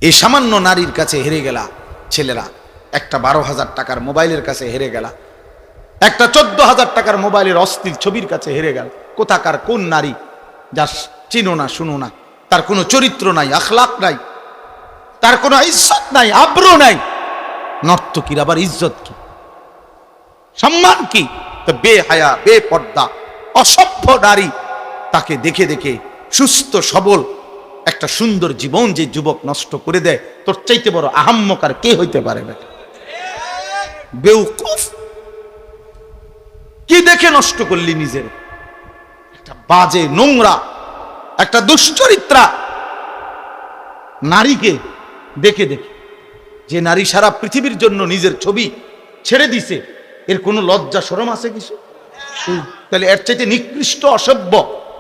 এই সামান্য নারীর কাছে হেরে গেলা ছেলেরা, একটা 12,000 টাকার মোবাইলের কাছে হেরে গেলা, একটা 14,000 টাকার মোবাইলের অস্থির ছবির কাছে হেরে গেল। কোথাকার কোন নারী যা চিনো না শুনো না, তার কোনো চরিত্র নাই, আখলাক নাই, তার কোনো ইজ্জত নাই, আব্রু নাই। নর্তকীর আবার ইজ্জত কি, সম্মান কি? তো বেহায়া, বেপর্দা, অসভ্য নারী, তাকে দেখে দেখে সুস্থ সবল একটা সুন্দর জীবন যে যুবক নষ্ট করে দেয়, তোর চাইতে বড় আহাম্মক আর কে হইতে পারে? বেটা বেউকুফ, কি দেখে নষ্ট করলি নিজের? একটা বাজে, নোংরা, একটা দুশ্চরিত্রা নারীকে দেখে দেখে, যে নারী সারা পৃথিবীর জন্য নিজের ছবি ছেড়ে দিছে, এর কোনো লজ্জা শরম আছে কিছু? তাহলে এর চাইতে নিকৃষ্ট অসভ্য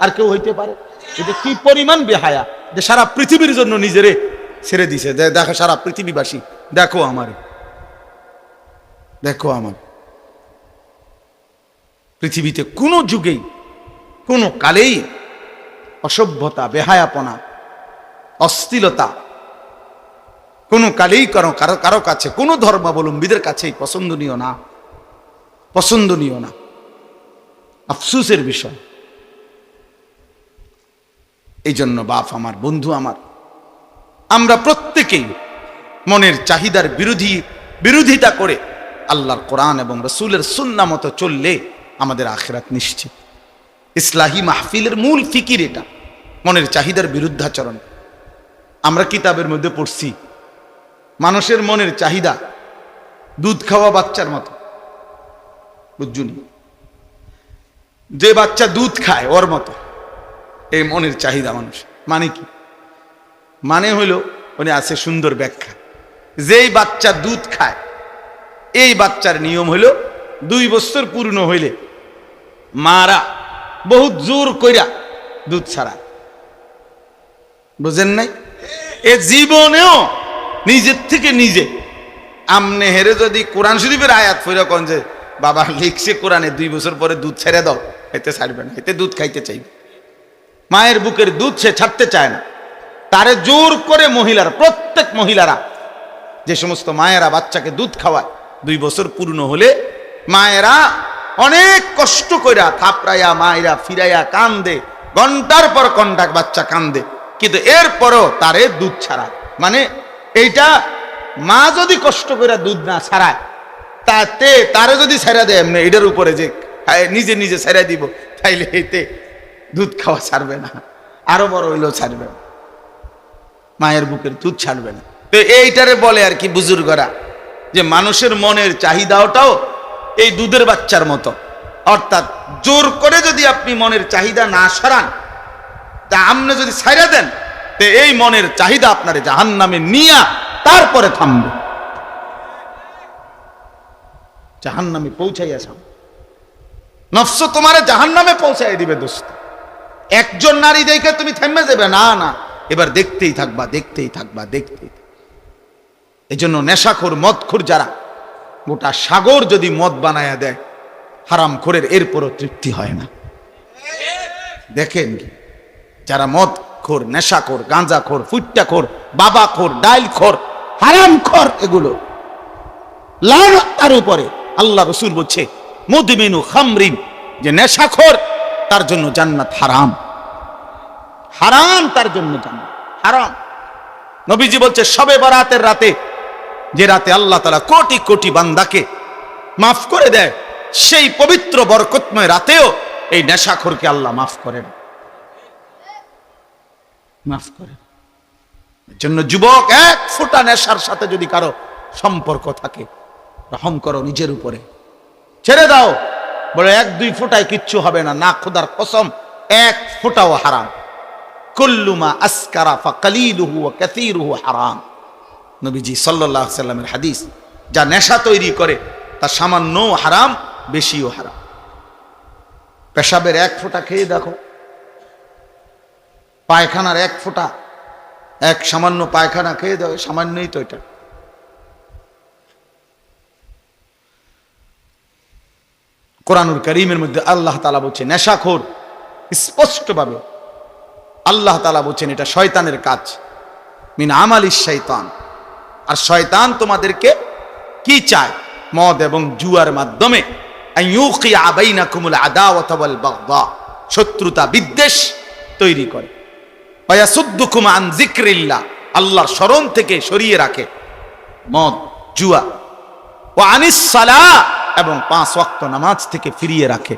আর কেউ হইতে পারে? এটা কি পরিমাণ বেহায়া যে সারা পৃথিবীর জন্য নিজেরে ছেড়ে দিছে। দেখো সারা পৃথিবীবাসী, দেখো আমারে, দেখো আমার। পৃথিবীতে কোনো যুগেই কোনো কালেই অসভ্যতা, বেহায়াপনা, অশ্লীলতা কোনো কালেই কারো কাছে, কোনো ধর্মাবলম্বীদের কাছেই পছন্দনীয় না, পছন্দনীয় না। আফসোসের বিষয়। এই জন্য বাপ আমার, বন্ধু আমার, আমরা প্রত্যেকেই মনের চাহিদার বিরোধিতা করে আল্লাহর কোরআন এবং রসুলের সুন্নাহ মতো চললে আমাদের আখিরাত নিশ্চিত। ইসলাহি মাহফিলের মূল ফিকির এটা, মনের চাহিদার বিরুদ্ধাচরণ। আমরা কিতাবের মধ্যে পড়ছি মানুষের মনের চাহিদা দুধ খাওয়া বাচ্চার মতো, বুঝুনি? যে বাচ্চা দুধ খায় ওর মতো এই মনের চাহিদা মানুষ। মানে কি? মানে হইল, উনি আছে সুন্দর ব্যাখ্যা, যেই বাচ্চা দুধ খায় এই বাচ্চার নিয়ম হইল 2 বছর পূর্ণ হইলে মারা বহুত জোর কইরা দুধ ছাড়া। বুঝেন নাই? এ জীবনেও নিজের থেকে নিজে আমনে হেরে যদি কোরআন শরীফের আয়াত ফিরে কোন যে বাবা লিখছে কোরআনে 2 বছর পরে দুধ ছেড়ে দাও, এতে ছাড়বে না, এতে দুধ খাইতে চাইবে। মায়ের বুকের দুধ সে ছাড়তে চায় না, তারে জোর করে মহিলারা, প্রত্যেক মহিলারা, যে সমস্ত মায়েরা বাচ্চাকে দুধ খাওয়ায় 2 বছর পূর্ণ হলে মায়েরা অনেক কষ্ট কইরা থাপড়াইয়া মায়েরা ফিরাইয়া কান্দে, ঘন্টার পর ঘন্টা বাচ্চা কান্দে, কিন্তু এরপরও তারে দুধ ছাড়া। মানে এইটা মা যদি কষ্ট করে দুধ না ছাড়ায়, তাতে তারে যদি ছেড়ে দেয় এমনি এটার উপরে যে নিজে নিজে ছেড়ে দিব, তাইলে এতে দুধ খাওয়া ছাড়বে না, আরো বড় হইলেও ছাড়বে না, মায়ের বুকের দুধ ছাড়বে না। তো এইটারে বলে আর কি বুজুর্গরা যে মানুষের মনের চাহিদাটাও এই দুধের বাচ্চার মতো, অর্থাৎ জোর করে যদি আপনি মনের চাহিদা না সরান, তা আপনি যদি ছাইড়া দেন, তো এই মনের চাহিদা আপনার জাহান্নামে নিয়া তারপরে থামবে, জাহান্নামে পৌঁছাইয়া যাও। নফস তোমারে জাহান্নামে পৌঁছাই দিবে দোস্ত। একজন নারী দেখে তুমি থেমে যাবে না, না, এবার দেখতেই থাকবা, দেখতেই থাকবা, দেখতেই। এই জন্য নেশাখোর, মদখোর যারা, গোটা সাগর যদি মদ বানায়া দেয় হারামখোরের, এরপরও তৃপ্তি হয় না। দেখেন যারা মদখোর, নেশাখোর, গাঁজাখোর, ফুট্টাখোর, বাবাখোর, ডাইলখোর, হারামখোর, এগুলো লানত তার উপরে। আল্লাহ রাসূল বলছে মুদমিনু খামরিন, যে নেশাখোর তার জন্য জান্নাত হারাম, হারাম, তার জন্য জান্নাত হারাম। নবীজি বলছে শবে বরাতের রাতে, যে রাতে আল্লাহ তাআলা কোটি কোটি বান্দাকে মাফ করে দেয়, সেই পবিত্র বরকতময় রাতেও এই নেশাখোরকে আল্লাহ মাফ করেন, মাফ করেন। এর জন্য যুবক, 1 ফোঁটা নেশার সাথে যদি কারো সম্পর্ক থাকে, রহম করো নিজের উপরে, ছেড়ে দাও। বলে 1-2 ফোঁটায় কিচ্ছু হবে না, না, খোদার কসম 1 ফোঁটাও হারাম। কুল্লু মা আসকারা ফাকালিলুহু ওয়া কাসীরুহু হারাম। নবীজি সাল্লাল্লাহু আলাইহি সাল্লামের হাদিস, যা নেশা তৈরি করে তা সামান্যও হারাম, বেশিও হারাম। পেশাবের 1 ফোঁটা খেয়ে দেখো, পায়খানার 1 ফোঁটা, এক সামান্য পায়খানা খেয়ে দাও, সামান্যই তো এটা। কোরআনুল কারীমের মধ্যে আল্লাহ তাআলা বলছেন নেশাখোর, স্পষ্টভাবে আল্লাহ তাআলা বলছেন এটা শয়তানের কাজ। মিন আমালিশ শাইতান। আর শয়তান তোমাদেরকে কি চায়? মদ এবং জুয়ার মাধ্যমে আইয়ুকিয়া বাইনাকুমুল আদাওয়াতা ওয়াল বাগদা, শত্রুতা বিদ্বেষ তৈরি করে। ওয়ায়াসুদ্দুকুম আন যিকরিল্লাহ, আল্লাহর স্মরণ থেকে সরিয়ে রাখে মদ জুয়া। ওয়া আনিস সালাহ, এবং 5 ওয়াক্ত নামাজ থেকে ফিরিয়ে রাখে।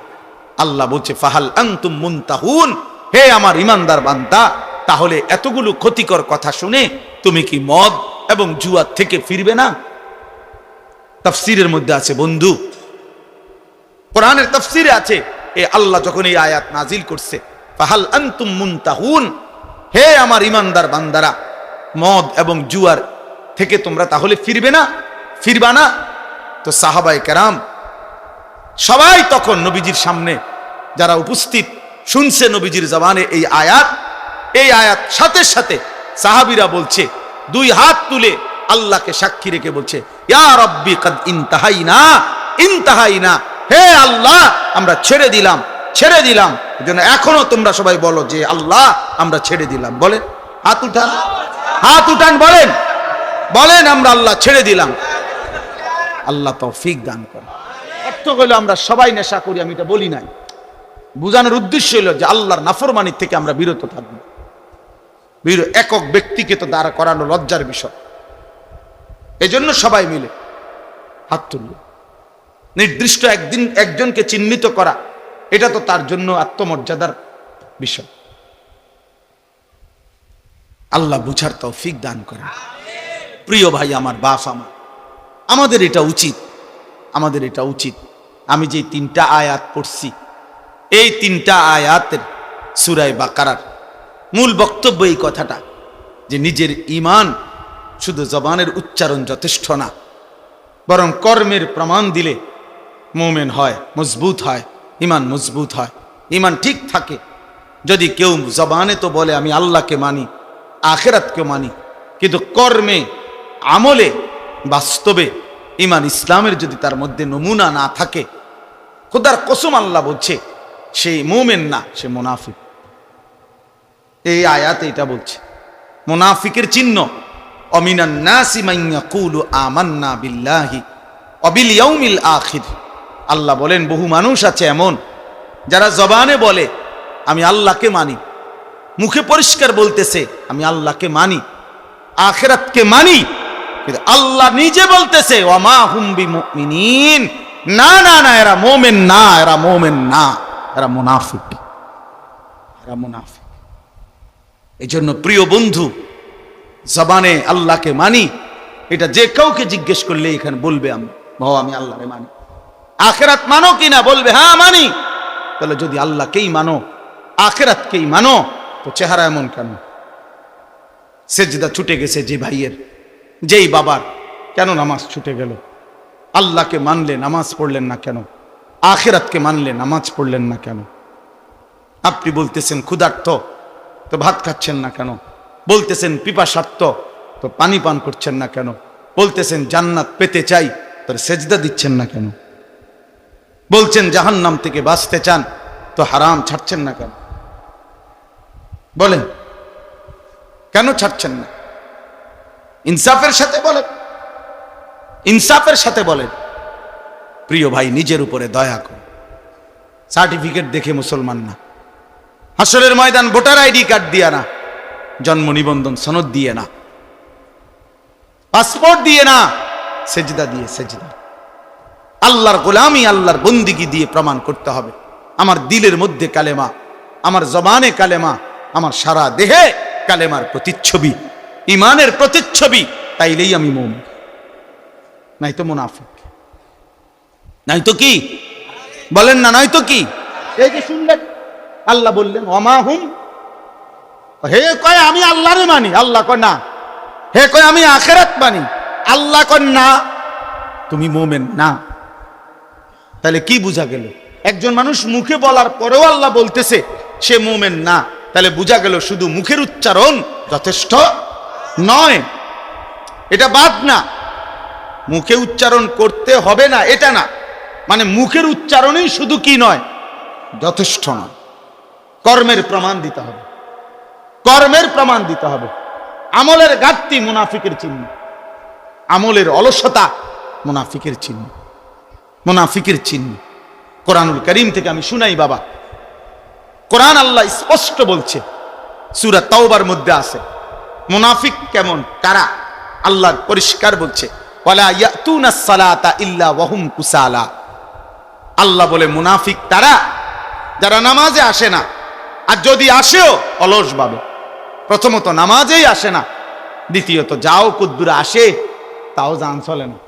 আল্লাহ বলছে ফাহাল আনতুম মুনতাহুন, হে আমার ইমানদার বান্দা, তাহলে এতগুলো ক্ষতিকর কথা শুনে তুমি কি মদ এবং জুয়া থেকে ফিরবে না? তাফসীরের মধ্যে আছে বন্ধু, কোরআনের তাফসীরে আছে, এ আল্লাহ যখন এই আয়াত নাজিল করছে ফাহাল আনতুম মুনতাহুন, হে আমার ইমানদার বান্দারা, মদ এবং জুয়ার থেকে তোমরা তাহলে ফিরবে না, ফিরবা না? তো সাহাবায়ে কেরাম সবাই তখন নবীজির সামনে যারা উপস্থিত শুনছে নবীজির জবানে এই আয়াত সাথে সাথে সাহাবীরা বলছে, 2 হাত তুলে আল্লাহকে সাক্ষী রেখে বলছে, ইয়া রাব্বি কাদ ইনতাহাইনা, হে আল্লাহ আমরা ছেড়ে দিলাম। এজন্য এখনো তোমরা সবাই বলো যে আল্লাহ আমরা ছেড়ে দিলাম। বলেন, হাত উঠান, বলেন আমরা আল্লাহ ছেড়ে দিলাম। আল্লাহ তৌফিক দান করেন। অর্থ হলো আমরা সবাই নেশা করি, আমি এটা বলি নাই। বুঝানোর উদ্দেশ্য হলো যে আল্লাহর নাফরমানির থেকে আমরা বিরত থাকবো। একক ব্যক্তিকে তো দাঁড়া করানো লজ্জার বিষয়। এজন্য সবাই মিলে হাত তুলল। নির্দিষ্ট একজনকে চিহ্নিত করা, এটা তো তার জন্য আত্মমর্যাদার বিষয়। আল্লাহ বুঝার তৌফিক দান করেন। প্রিয় ভাই আমার, বাপ আমার, আমাদের এটা উচিত। আমি যে 3টা আয়াত পড়ছি, এই 3টা আয়াতের সূরা বাকারার মূল বক্তব্য এই কথাটা যে নিজের ঈমান শুধু জবানের উচ্চারণ যথেষ্ট না, বরং কর্মের প্রমাণ দিলে মুমিন হয়, মজবুত হয়, ঈমান মজবুত হয়, ঈমান ঠিক থাকে। যদি কেউ জবানে তো বলে আমি আল্লাহকে মানি, আখিরাতকে মানি, কিন্তু কর্মে আমলে বাস্তবে ঈমান ইসলামের যদি তার মধ্যে নমুনা না থাকে, খোদার কসম আল্লাহ বলছে সেই মুমিন না, সে মুনাফিক। এই আয়াতে এটা বলছে মুনাফিকের চিহ্ন, অমিনান নাসি মান ইয়াকুলু আমান্না বিল্লাহি ওয়া বিল ইয়াউমিল আখির। আল্লাহ বলেন বহু মানুষ আছে এমন যারা জবানে বলে আমি আল্লাহকে মানি, মুখে পরিষ্কার বলতেছে আমি আল্লাহকে মানি, আখিরাতকে মানি, কিন্তু আল্লাহ নিজে বলতেছে ওয়া মা হুম বিমুমিনিন, না না না, এরা মুমিন না, এরা মুনাফিক। এই জন্য প্রিয় বন্ধু, জবানে আল্লাহকে মানি, এটা যে কাউকে জিজ্ঞেস করলে এখানে বলবে আমি আল্লাহকে মানি। আখিরাত মানো কিনা? বলবে হ্যাঁ মানি। তাহলে যদি আল্লাহকেই মানো, আখিরাতকেই মানো, তো চেহারা এমন কেন? সেজদা ছুটে গেছে যে ভাইয়ের, যেই বাবার, কেন নামাজ ছুটে গেল? আল্লাহকে মানলে নামাজ পড়লেন না কেন? আখিরাতকে মানলে নামাজ পড়লেন না কেন? আপনি বলতেছেন ক্ষুধার্ত, তো ভাত খাচ্ছেন না কেন? বলতেছেন পিপাসার্ত, তো পানি পান করছেন না কেন? বলতেছেন জান্নাত পেতে চাই, তো সেজদা দিচ্ছেন না কেন? বলছেন জাহান্নাম থেকে বাঁচতে চান, তো হারাম ছাড়ছেন না কেন? বলেন কেন ছাড়ছেন না? ইনসাফের সাথে বলেন। প্রিয় ভাই, নিজের উপরে দয়া করুন। সার্টিফিকেট দেখে মুসলমান না, হাসরের ময়দান ভোটার আইডি কার্ড দিয়ে না, জন্ম নিবন্ধন সনদ দিয়ে না, পাসপোর্ট দিয়ে না, সেজদা দিয়ে, সেজদা আল্লাহর গোলামি, আল্লাহর বন্দিগি দিয়ে প্রমাণ করতে হবে আমার দিলের মধ্যে কালেমা, আমার জবানে কালেমা, আমার সারা দেহে কালেমার প্রতিচ্ছবি, ঈমানের প্রতিচ্ছবি, তাইলেই আমি মুমিন, নাই তো মুনাফিক। নাই তো কি বলেন না? নাই তো কি? এই যে শুনলেন আল্লাহ বললেন ওমা হুম, হে কয় আমি আল্লাহরে মানি, আল্লাহ কয় না। হে কয় আমি আখিরাত মানি, আল্লাহ কয় না, তুমি মুমিন না। তাহলে কি বোঝা গেল? একজন মানুষ মুখে বলার পরেও আল্লাহ বলতেছে সে মুমিন না, তাহলে বোঝা গেল শুধু মুখের উচ্চারণ যথেষ্ট নয়। এটা বাদ না, মুখে উচ্চারণ করতে হবে না এটা না, মানে মুখের উচ্চারণই শুধু কি নয়, যথেষ্ট নয়, কর্মের প্রমাণ দিতে হবে, কর্মের প্রমাণ দিতে হবে। আমলের ঘাটতি মুনাফিকের চিহ্ন, আমলের অলসতা মুনাফিকের চিহ্ন, মুনাফিকের চিহ্ন। কোরআনুল কারীম থেকে আমি শুনাই বাবা, কোরআন আল্লাহ স্পষ্ট বলছে, সূরা তাওবার মধ্যে আছে মুনাফিক কেমন, কারা, আল্লাহ পরিষ্কার বলছে, ওয়ালা ইয়াতুনাস সালাতা ইল্লা ওয়াহুম কুসালা। আল্লাহ বলে মুনাফিক তারা যারা নামাজে আসে না, আর যদি আসেও অলস ভাবে। প্রথমত নামাজেই আসে না, দ্বিতীয়ত যাও কুদ্দুর আসে তাও জান চলে না,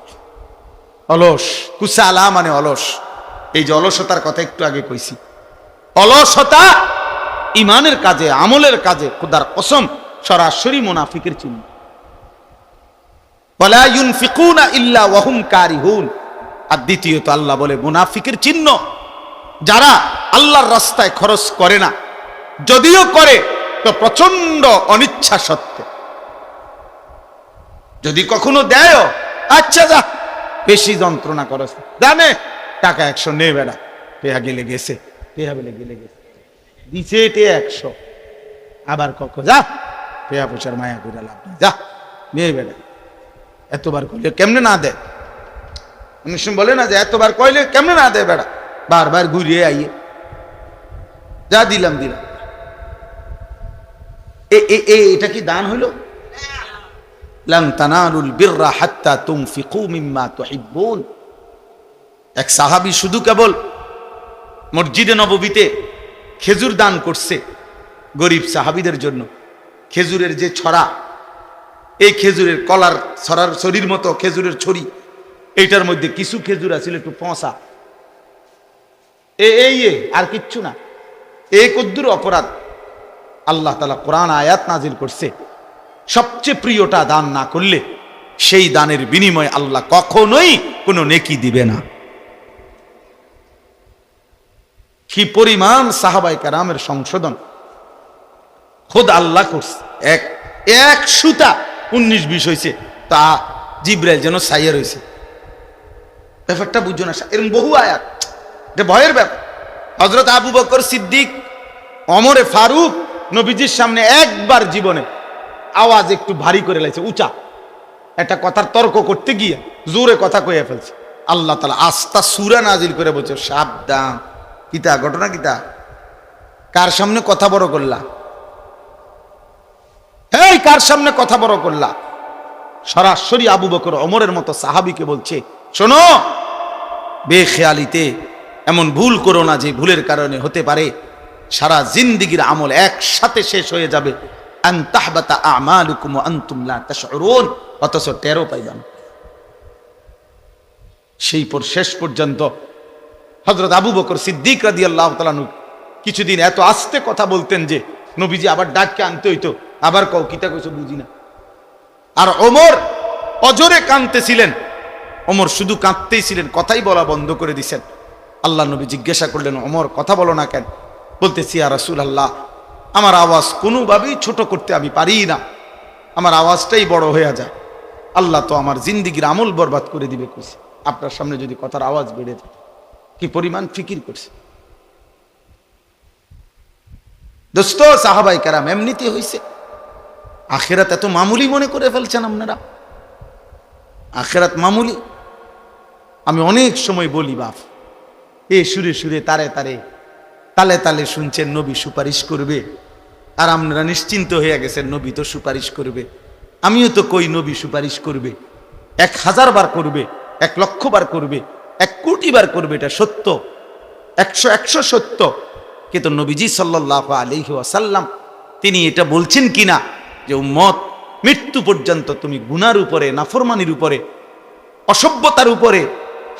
অলস। কুসালা মানে অলস। এই যে অলসতার কথা একটু আগে কইছি, অলসতা ইমানের কাজে, আমলের কাজে খোদার কসম সরাসরি মুনাফিকের চিহ্ন। ওয়ালা ইউনফিকুনা ইল্লা ওয়াহুম কারিহুন। আর দ্বিতীয়ত আল্লাহ বলে মুনাফিকের চিহ্ন যারা আল্লাহর রাস্তায় খরচ করে না, যদিও করে তো প্রচন্ড অনিচ্ছা সত্ত্বে। যদি কখনো দেয়, আচ্ছা যা বেশি যন্ত্রণা করস, জানে টাকা 100 নে বেড়া, পেয়া গেলে গেছে, পেয়া বলে গেলে গেছে, দিছে এটে 100, আবার কখন যা পেয়া পয়সার মায়া করে লাভ নেই, যা নিয়ে বেড়া। এতবার কইলে কেমনে না দেয়, অনেক সময় বলে না যে এতবার কইলে কেমনে না দেয় বেড়া, বারবার ঘুরিয়ে আইয়ে যা দিলাম দিলাম। এটা কি দান হইল? লান তানালুল বিররা হাত্তা তুনফিকু মিম্মা তুহিব্বুন। এক সাহাবী শুধু কেবল মসজিদে নববীতে খেজুর দান করছে গরিব সাহাবীদের জন্য। খেজুরের যে ছড়া, এই খেজুরের কলার ছড়ার ছড়ির মতো খেজুরের ছড়ি, এইটার মধ্যে কিছু খেজুর আছিল একটু পচা, এই আর কিচ্ছু না। এই কদ্দুর অপরাধ আল্লাহ তাআলা কোরআন আয়াত নাজিল করছে, সবচেয়ে প্রিয়টা দান না করলে সেই দানের বিনিময়ে আল্লাহ কখনোই কোনো নেকি দিবে না। কি পরিমাণ সাহাবায়ে কেরামের সংশোধন খোদ আল্লাহ করছে। এক সুতা 19-20 হয়েছে, তা জিব্রাইল যেন সাইয়া রয়েছে। ব্যাপারটা বুঝো না, এরকম বহু আয়াত, এটা ভয়ের ব্যাপার। হযরত আবু বকর সিদ্দিক, ওমরে ফারুক নবীজির সামনে একবার জীবনে আওয়াজ একটু ভারী করে লাইছে, উঁচা একটা কথার তর্ক করতে গিয়ে জোরে কথা কইয়া ফেলছে। আল্লাহ তাআলা আস্তা সূরা নাজিল করে বলছে, সাবধান। কিতা ঘটনা, কিতা কার সামনে কথা বড় করলা, এই কার সামনে কথা বড় করলা? সরাসরি আবু বকর ওমরের মতো সাহাবীকে বলছে, শোনো, বেখেয়ালিতে এমন ভুল করো না যে ভুলের কারণে হতে পারে সারা জিন্দেগীর আমল একসাথে শেষ হয়ে যাবে। আন তাহবাতা আমালুকুম ওয়া আনতুম লা তাশউরুন, অথচ টেরও পাইবা না। সেই পর শেষ পর্যন্ত হযরত আবু বকর সিদ্দিক রাদিয়াল্লাহু তাআলা কিছুদিন এত আস্তে কথা বলতেন যে নবীজি আবার ডাককে আনতে হইতো, আবার কও কিতা কইছো বুঝি না। আর ওমর অজরে কাঁদতেছিলেন, ওমর শুধু কাঁদতেই ছিলেন, কথাই বলা বন্ধ করে দিছেন। আল্লাহ নবী জিজ্ঞাসা করলেন, ওমর কথা বলো না কেন? বলতেছি, ইয়া রাসূলুল্লাহ, আমার আওয়াজ কোনোভাবেই ছোট করতে আমি পারি না, আমার আওয়াজটাই বড় হয়ে যায়। আল্লাহ তো আমার জিন্দেগীর আমল বরবাদ করে দিবে কইছে, আপনার সামনে যদি কথার আওয়াজ বেড়ে যায়। কি পরিমাণ ফিকির করছে দোস্ত। সাহাবায়ে কেরাম এমনিতে হইছে, আখিরাত এত মামুলি মনে করে ফেলছেন আপনারা, আখিরাত মামুলি। আমি অনেক সময় বলি, বাপ এ সুরে সুরে তারে তারে তালে তালে শুনছেন নবী সুপারিশ করবে, আর আপনারা নিশ্চিন্ত হয়ে গেছেন নবী তো সুপারিশ করবে। আমিও তো কই নবী সুপারিশ করবে, 1000 বার করবে, 1,00,000 বার করবে, 1 কোটি বার করবে, এটা সত্য, 100 সত্য। কিন্তু নবীজি সাল্লাল্লাহু আলাইহি ওয়াসাল্লাম তিনি এটা বলছেন কিনা যে উম্মত মৃত্যু পর্যন্ত তুমি গুনার উপরে, নাফরমানির উপরে, অসভ্যতার উপরে,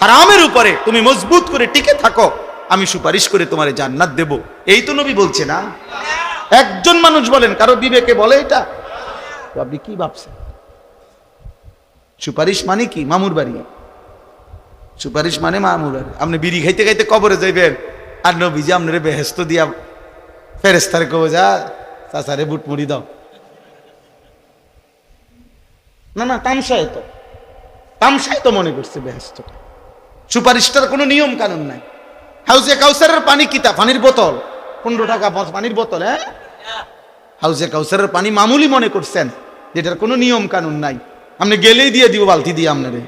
হারামের উপরে তুমি মজবুত করে টিকে থাকো, আমি সুপারিশ করে তোমারে জান্নাত দেব। এই তো নবী বলছে না। একজন মানুষ বলেন, কারো বিবেকে বলে এটা? তো আপনি কি ভাবছেন? সুপারিশ মানে কি? মামুর বাড়ি। সুপারিশ মানে মামুর বাড়ি। আপনি বিড়ি খাইতে খাইতে কবরে যাইবেন, আর নবীজি আপনারে বেহেশত দিয়া ফেরেশতারে কবে, যা চাচারে বুট মুড়ি দাও। না না, তামসায় তো মনে করছে বেহেশতটা। সুপারিশটার কোনো নিয়ম কানুন নাই। হাউজে কাউসারের পানি কিতা? পানির বোতল, 15 টাকা পানির বোতল। হ্যাঁ, হাউজে কাউসারের পানি মামুলি মনে করছেন, যেটার কোনো নিয়ম কানুন নাই, আপনি গেলেই দিয়ে দিব বালতি দিয়ে আপনারে।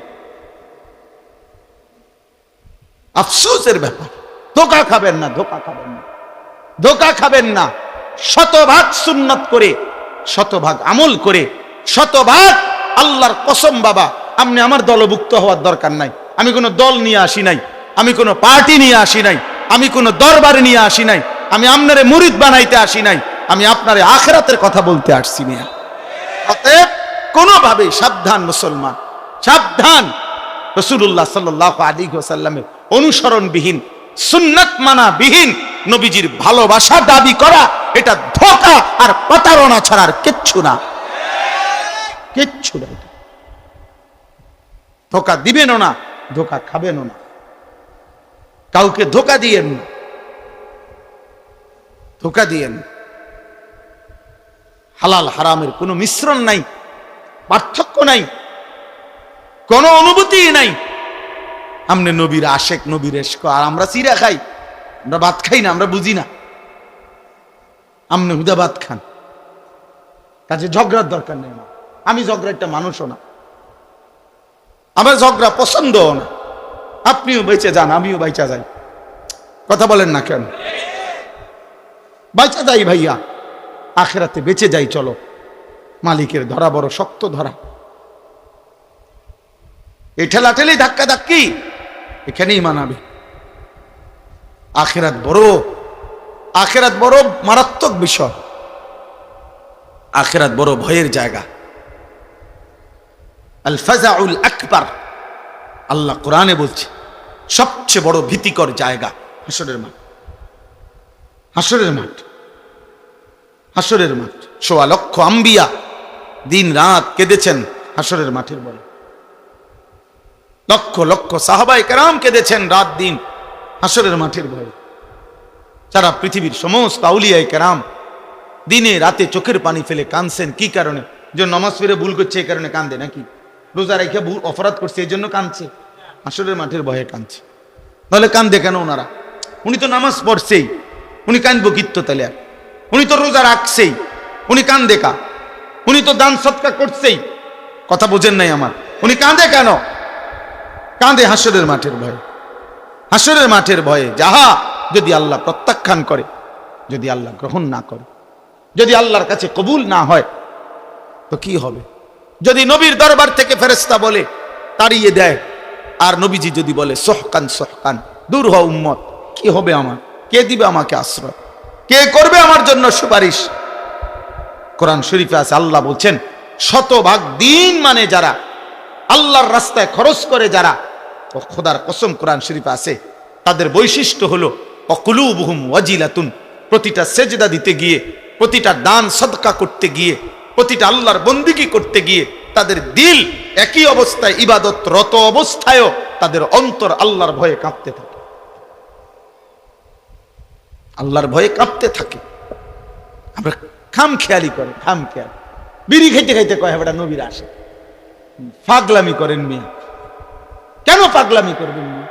আফসোসের ব্যাপার। ধোঁকা খাবেন না, ধোঁকা খাবেন না, ধোঁকা খাবেন না। শতভাগ সুন্নাত করে, শতভাগ আমল করে, শতভাগ আল্লাহর কসম বাবা, আপনি আমার দলভুক্ত হওয়ার দরকার নাই। আমি কোনো দল নিয়ে আসি নাই, আমি কোনো পার্টি নিয়ে আসি নাই, আমি কোনো দরবার নিয়ে আসি নাই, আমি আপনারে মুরিদ বানাইতে আসি নাই, আমি আপনারে আখিরাতের কথা বলতে আসছি না। অতএব কোনোভাবে সাবধান মুসলমান, সাবধান। রাসূলুল্লাহ সাল্লাল্লাহু আলাইহি ওয়াসাল্লামের অনুসরণবিহীন, সুন্নাত মানা বিহীন নবীজির ভালোবাসা দাবি করা, এটা ধোঁকা আর প্রতারণা ছাড়া আর কিচ্ছু না, কিচ্ছু না। ধোঁকা দিবেনও না, ধোঁকা খাবেনও না, কাউকে ধোঁকা দিয়েন না, ধোঁকা দিয়েন। হালাল হারামের কোনো মিশ্রণ নাই, পার্থক্য নাই, কোনো অনুভূতি নাই। আমনে নবীর আশেক, নবীর এশক, আর আমরা চিরা খাই, আমরা ভাত খাই না, আমরা বুঝি না। আমনে হুদা ভাত খান, কাজে ঝগড়ার দরকার নেই। আমি ঝগড়া একটা মানুষও না, আমার ঝগড়া পছন্দও না। আপনিও বেঁচে যান, আমিও বাইচা যাই। কথা বলেন না কেন? বাইচা যাই ভাইয়া, আখিরাতে বেঁচে যাই। চলো, মালিকের ধরা বড় শক্ত ধরা। এই ঠেলাঠেলি ধাক্কা ধাক্কি এখানেই মানাবে। আখিরাত বড়, আখিরাত বড় মারাত্মক বিষয়, আখিরাত বড় ভয়ের জায়গা। আল ফাজাউল আকবার, আল্লাহ কোরআনে বলছে সবচেয়ে বড় ভীতিকর জায়গা হাসরের মাঠ। হাসরের মাঠ, হাসরের মাঠ। ১৬ লক্ষ আম্বিয়া দিন রাত কেঁদেছেন হাসরের মাঠের বলে। লক্ষ লক্ষ সাহাবায়ে কেরাম কেঁদেছেন রাত দিন হাসরের মাঠের ভয়ে। সারা পৃথিবীর সমস্ত আউলিয়ায়ে কেরাম দিনে রাতে চোখের পানি ফেলে কাঁদছেন। কি কারণে? যে নামাজ পড়ে ভুল করছে এই কারণে কান্দে নাকি? রোজা রেখে ভুল অপরাধ করছে এই জন্য কাঁদছে? হাসরের মাঠের ভয়ে কাঁদছে। তাহলে কান্দে কেন ওনারা? উনি তো নামাজ পড়ছেই, উনি কান্দবো কিত্ত তাহলে? উনি তো রোজা রাখছেই, উনি কান্দে কা? উনি তো দান সৎকার করছেই। কথা বোঝেন নাই আমার? উনি কাঁদে কেন? কাঁদে হাসরের মাঠের ভয়ে। হাসরের মাঠের ভয়ে যাহা যদি আল্লাহ প্রত্যাখ্যান করে, যদি আল্লাহ গ্রহণ না করে, যদি আল্লাহর কাছে কবুল না হয়, তো কি হবে? যদি নবীর দরবার থেকে ফেরেশতা বলে তাড়িয়ে দেয়, আর নবীজি যদি বলে সহকান সহকান, দূর হও উম্মত, কি হবে আমার? কে দিবে আমাকে আশ্রয়? কে করবে আমার জন্য সুপারিশ? কোরআন শরীফে আছে, আল্লাহ বলছেন শতভাগ দিন মানে যারা আল্লাহর রাস্তায় খরচ করে, যারা, ও খোদার কসম কোরআন শরীফে আছে, তাদের বৈশিষ্ট্য হলো অকুলুবুহুম ওয়াজিলাতুন। প্রতিটা সেজদা দিতে গিয়ে, প্রতিটা দান সদকা করতে গিয়ে, প্রতিটা আল্লাহর বন্দিগি করতে গিয়ে তাদের দিল একই অবস্থায়, ইবাদতরত অবস্থায়ও তাদের অন্তর আল্লাহর ভয়ে কাঁপতে থাকে, আল্লাহর ভয়ে কাঁপতে থাকে। আমরা খাম খেয়ালি করে, খাম খেয়াল বিড়ি খাইতে খাইতে কয় বেটা নবীর আসে। পাগলামি করেন মিয়া, কেন পাগলামি করবেন মিয়া?